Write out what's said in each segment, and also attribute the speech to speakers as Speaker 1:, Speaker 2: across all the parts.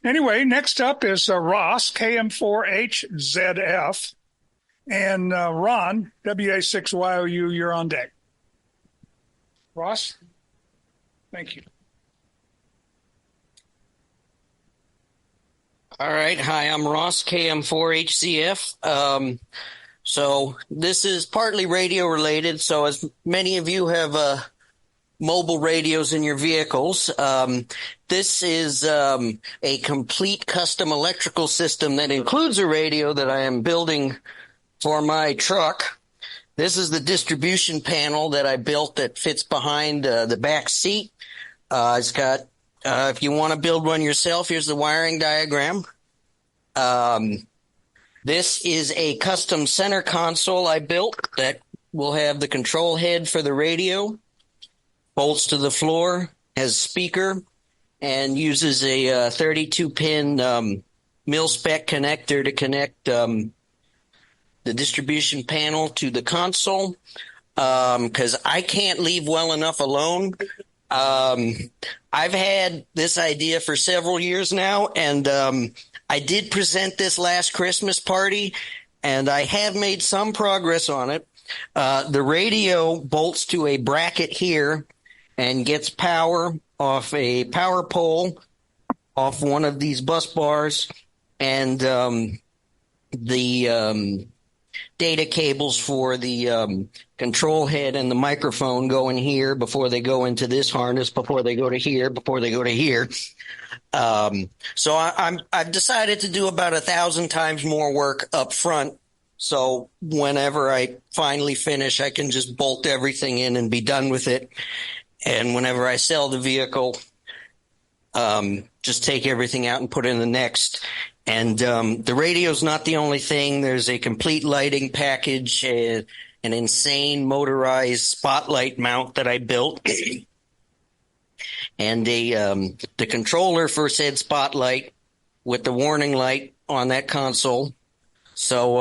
Speaker 1: Anyway, next up is Ross, KM4HZF. And Ron, WA6YOU, you're on deck. Ross, thank you.
Speaker 2: All right. Hi, I'm Ross, KM4HZF. So this is partly radio related. So as many of you have mobile radios in your vehicles, this is a complete custom electrical system that includes a radio that I am building for my truck. This is the distribution panel that I built that fits behind the back seat. It's got, if you want to build one yourself, here's the wiring diagram. This is a custom center console I built that will have the control head for the radio, bolts to the floor, has speaker, and uses a 32-pin mil-spec connector to connect the distribution panel to the console, because I can't leave well enough alone. I've had this idea for several years now, and I did present this last Christmas party, and I have made some progress on it. The radio bolts to a bracket here and gets power off a power pole off one of these bus bars, and the data cables for the control head and the microphone go in here before they go into this harness, before they go to here, before they go to here. So I've decided to do about 1,000 times more work up front. So whenever I finally finish, I can just bolt everything in and be done with it. And whenever I sell the vehicle, just take everything out and put in the next. And the radio's not the only thing. There's a complete lighting package, an insane motorized spotlight mount that I built, and the controller for said spotlight with the warning light on that console. So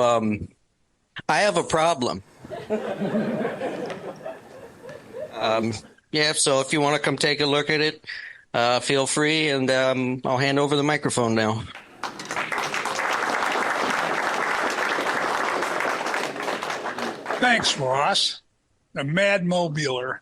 Speaker 2: I have a problem. Yeah, so if you want to come take a look at it, feel free, and I'll hand over the microphone now.
Speaker 1: Thanks, Ross. A mad mobiler.